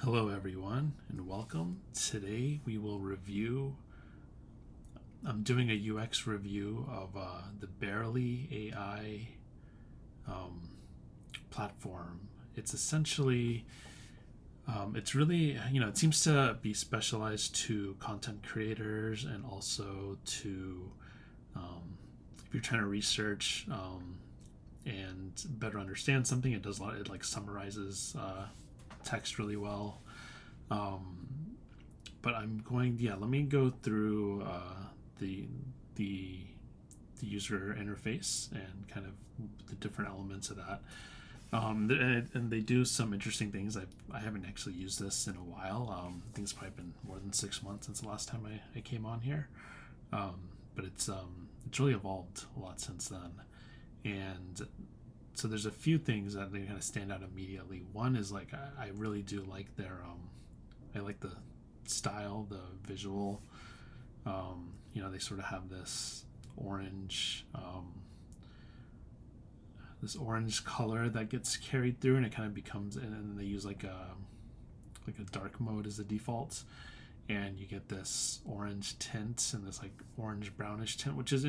Hello everyone and welcome. Today we will review, I'm doing a UX review of the Barely AI platform. It's essentially, it's really, it seems to be specialized to content creators and also to, if you're trying to research and better understand something, it does a lot, it like summarizes text really well. But I'm going, let me go through the, the the user interface and kind of the different elements of that. And they do some interesting things. I haven't actually used this in a while. I think it's probably been more than 6 months since the last time I came on here. But it's really evolved a lot since then. And so there's a few things that they kind of stand out immediately. One is like I really do like their I like the style, the visual. They sort of have this orange color that gets carried through, and it kind of becomes, and they use like a dark mode as the default, and you get this orange tint and this like orange brownish tint, which is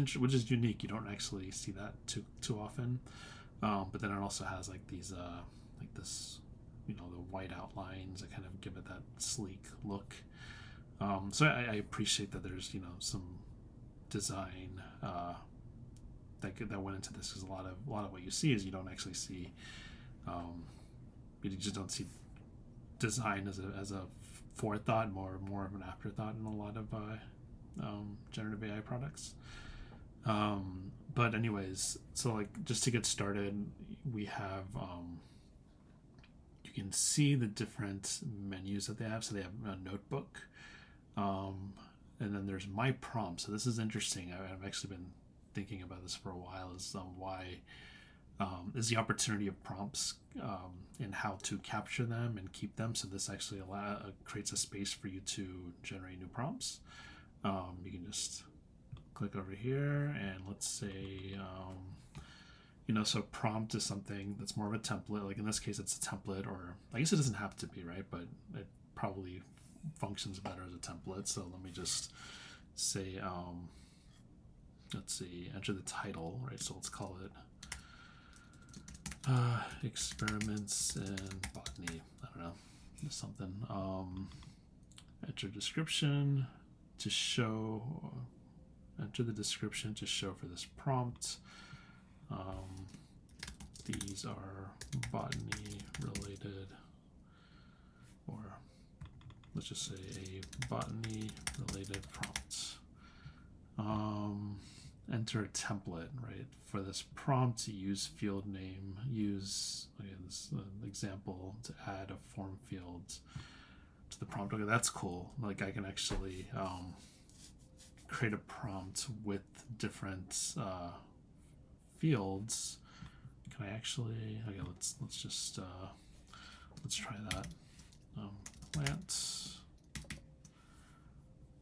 unique. You don't actually see that too often. But then it also has like these like this, the white outlines that kind of give it that sleek look. So I appreciate that there's some design that went into this, because a lot of what you see is you don't actually see, you just don't see design as a forethought, more of an afterthought in a lot of generative AI products. But anyways, so like just to get started, we have you can see the different menus that they have. So they have a notebook, and then there's my prompt. So this is interesting. I've actually been thinking about this for a while. Is why is the opportunity of prompts and how to capture them and keep them. So this actually creates a space for you to generate new prompts. You can just click over here, and let's say so prompt is something that's more of a template. Like in this case it's a template, or I guess it doesn't have to be, right, but it probably functions better as a template. So let me just say let's see, enter the title, right? So let's call it experiments in botany. I don't know, just something. Enter description to show, enter the description to show for this prompt. These are botany related, or let's just say a botany related prompt. Enter a template, right? For this prompt, use field name, use this example to add a form field to the prompt. Okay, that's cool. Like I can actually create a prompt with different fields. Can I actually? Okay, let's just let's try that. Plant.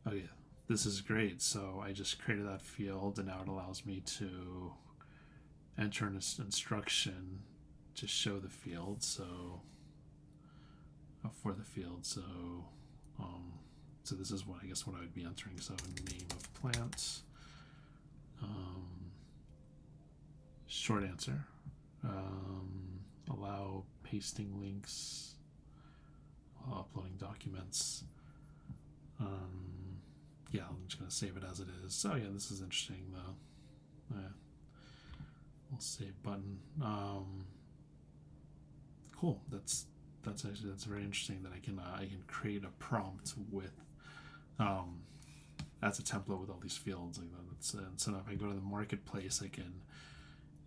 Oh yeah, this is great. So I just created that field, and now it allows me to enter an instruction to show the field. So for the field, so this is what I guess what I would be entering. So name of plant. Short answer. Allow pasting links while uploading documents. Yeah, I'm just going to save it as it is. So yeah, this is interesting though. We'll save button. Cool. That's very interesting that I can create a prompt with as a template with all these fields like that. And so if I go to the marketplace, I can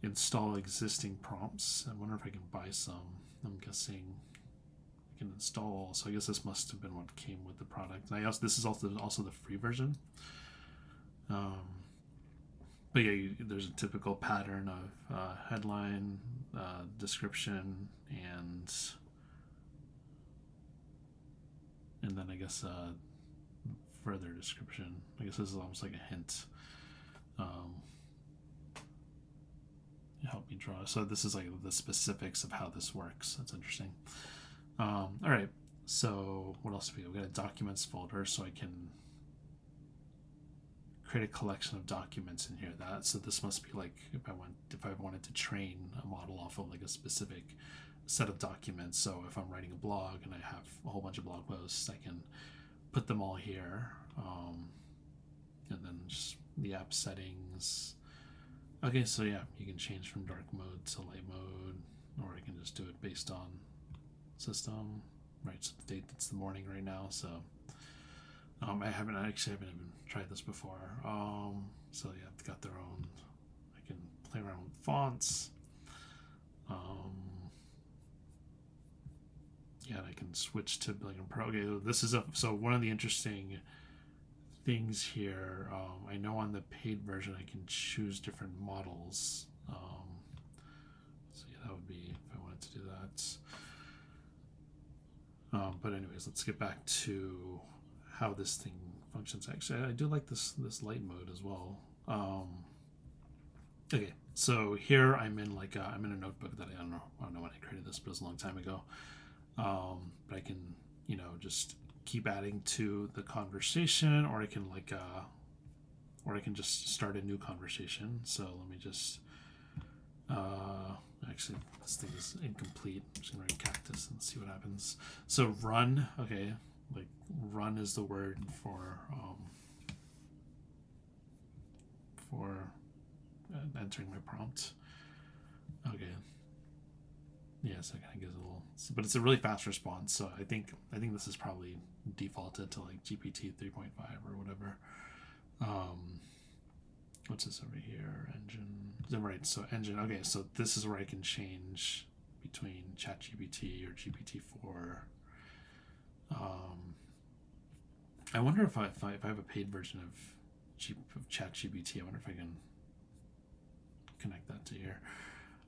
install existing prompts. I wonder if I can buy some. I'm guessing I can install. So I guess this must have been what came with the product. And this is also the free version. But yeah, there's a typical pattern of headline, description, and then I guess further description. I guess this is almost like a hint. Help me draw. So this is like the specifics of how this works. That's interesting. All right. So what else do we have? We got a documents folder, so I can create a collection of documents in here. So this must be like if I wanted to train a model off of like a specific set of documents. So if I'm writing a blog and I have a whole bunch of blog posts, I can put them all here, and then just the app settings. Okay, so yeah, you can change from dark mode to light mode, or I can just do it based on system. Right, so the date, it's the morning right now, so I haven't even tried this before. So yeah, they've got their own. I can play around with fonts. Yeah, and I can switch to like a pro. Okay, this is so one of the interesting things here. I know on the paid version I can choose different models. So yeah, that would be if I wanted to do that. But anyways, let's get back to how this thing functions. Actually, I do like this light mode as well. Okay, so here I'm in like I'm in a notebook that I don't know when I created this, but it was a long time ago. But I can just keep adding to the conversation, or I can like or I can just start a new conversation. So let me just actually this thing is incomplete. I'm just gonna write cactus and see what happens. So run, okay, like run is the word for entering my prompt. Okay. Yeah, so it kind of gives a little, but it's a really fast response. So I think this is probably defaulted to like GPT 3.5 or whatever. What's this over here? Engine. Right. So engine. Okay. So this is where I can change between ChatGPT or GPT-4. I wonder if I have a paid version of ChatGPT. I wonder if I can connect that to here.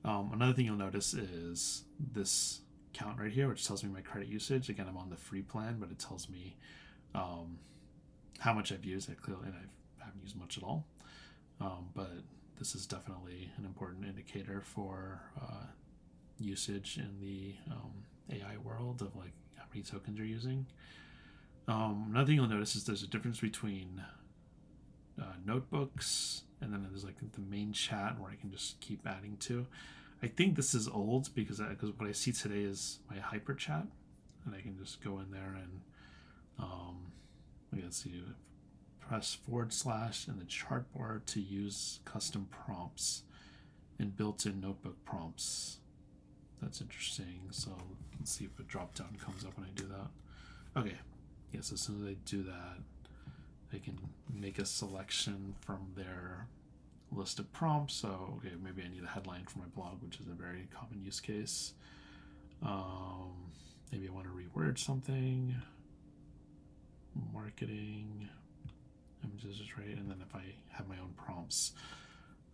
Another thing you'll notice is this count right here, which tells me my credit usage. Again, I'm on the free plan, but it tells me how much I've used. Clearly, and I haven't used much at all. But this is definitely an important indicator for usage in the AI world of like how many tokens you're using. Another thing you'll notice is there's a difference between notebooks, and then there's like the main chat where I can just keep adding to. I think this is old because what I see today is my hyper chat, and I can just go in there and let's see, press / in the chart bar to use custom prompts and built-in notebook prompts. That's interesting. So let's see if a drop down comes up when I do that. Okay, yes, as soon as I do that, I can make a selection from their list of prompts. So, okay, maybe I need a headline for my blog, which is a very common use case. Maybe I want to reword something. Marketing. Images is right. And then if I have my own prompts.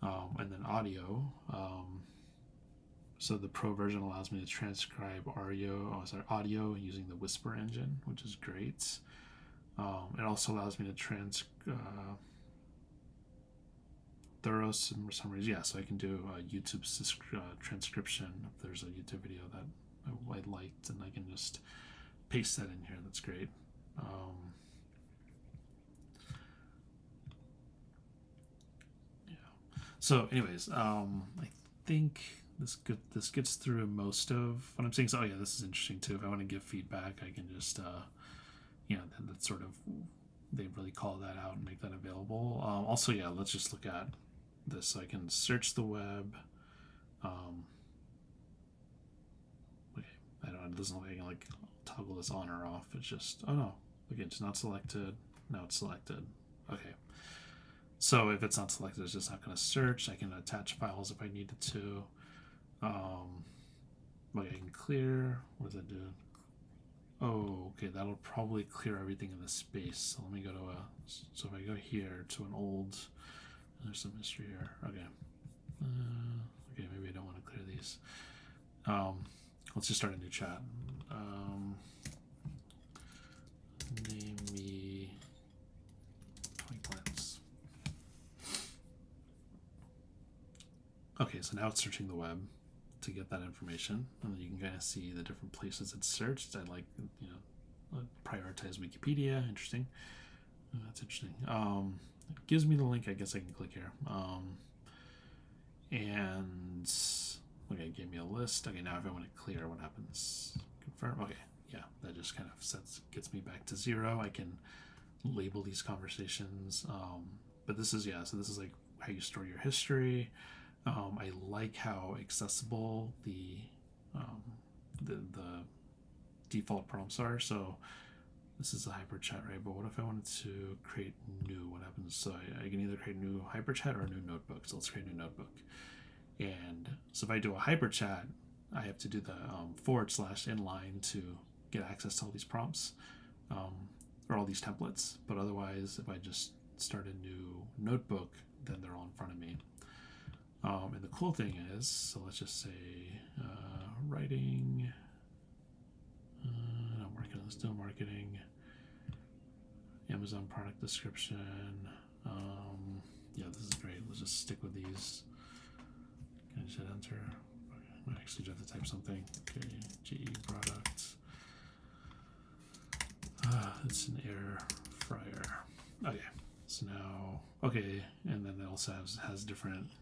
And then audio. So the pro version allows me to transcribe audio using the Whisper engine, which is great. It also allows me to thorough summaries. Yeah, so I can do a YouTube transcription if there's a YouTube video that I liked, and I can just paste that in here. That's great. Yeah. So, anyways, I think this gets through most of what I'm saying. So, yeah, this is interesting too. If I want to give feedback, I can just that's sort of, they really call that out and make that available. Also, yeah, let's just look at this. So I can search the web. Okay, I don't know, it doesn't look like I can like toggle this on or off. It's just, oh no, again, it's not selected. Now it's selected. Okay. So if it's not selected, it's just not going to search. I can attach files if I needed to. Okay, I can clear. What does that do? Oh, okay, that'll probably clear everything in the space. So let me go to so if I go here to an old, there's some history here. Okay. Okay, maybe I don't want to clear these. Let's just start a new chat. Name me 20 plants. Okay, so now it's searching the web to get that information, and then you can kind of see the different places it's searched. I like, prioritize Wikipedia. Interesting. That's interesting. It gives me the link. I guess I can click here. And okay, it gave me a list. Okay, now if I want to clear, what happens? Confirm. Okay, yeah, that just kind of gets me back to 0. I can label these conversations. But this is, yeah, so this is like how you store your history. I like how accessible the default prompts are. So this is a hyper chat, right? But what if I wanted to create new? What happens? So I can either create a new hyper chat or a new notebook. So let's create a new notebook. And so if I do a hyper chat, I have to do the / inline to get access to all these prompts or all these templates. But otherwise, if I just start a new notebook, then they're all in front of me. And the cool thing is, so let's just say writing. I'm working on still marketing. Amazon product description. Yeah, this is great. Let's just stick with these. Can I just hit enter? I might actually have to type something. Okay, GE product. It's an air fryer. Okay, so now, okay, and then it also has different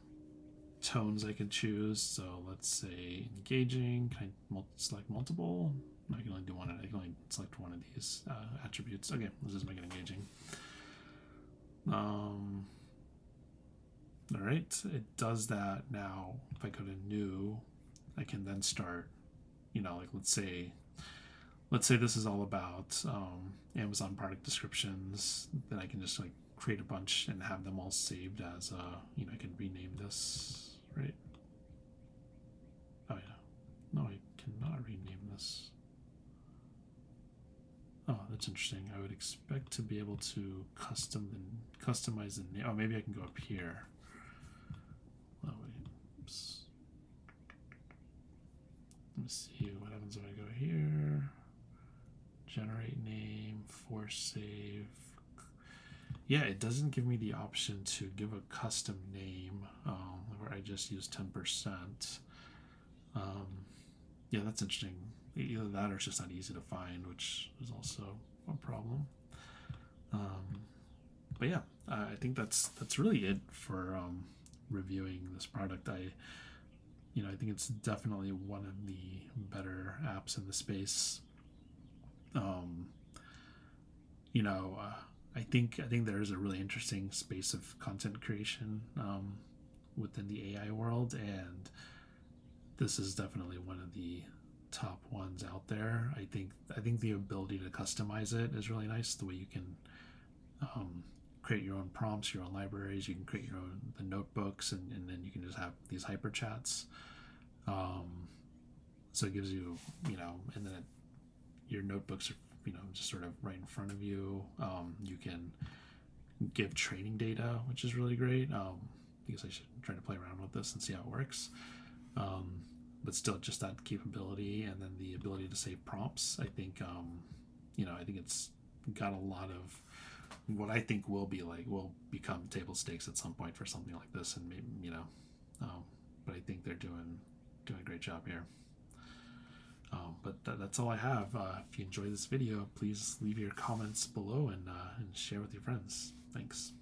tones I can choose. So let's say engaging. Can I select multiple? I can only do one. I can only select one of these attributes. Okay, let's just make it engaging. All right, it does that now. If I go to new, I can then start, you know, like let's say this is all about Amazon product descriptions. Then I can just like create a bunch and have them all saved as you know, I can rename this, right? Oh yeah, no, I cannot rename this. Oh, that's interesting. I would expect to be able to customize the name. Oh, maybe I can go up here. Oh wait, oops. Let me see what happens if I go here. Generate name, force save. Yeah, it doesn't give me the option to give a custom name where I just use 10%. Yeah, that's interesting. Either that or it's just not easy to find, which is also a problem. But yeah, I think that's really it for reviewing this product. I think it's definitely one of the better apps in the space. I think there is a really interesting space of content creation within the AI world, and this is definitely one of the top ones out there. I think the ability to customize it is really nice. The way you can create your own prompts, your own libraries, you can create your own the notebooks, and then you can just have these hyper chats. So it gives you, and then your notebooks are, just sort of right in front of you. You can give training data, which is really great. Because I should try to play around with this and see how it works. But still, just that capability, and then the ability to save prompts. I think, I think it's got a lot of what I think will become table stakes at some point for something like this, and maybe, but I think they're doing a great job here. But that's all I have. If you enjoyed this video, please leave your comments below and share with your friends. Thanks.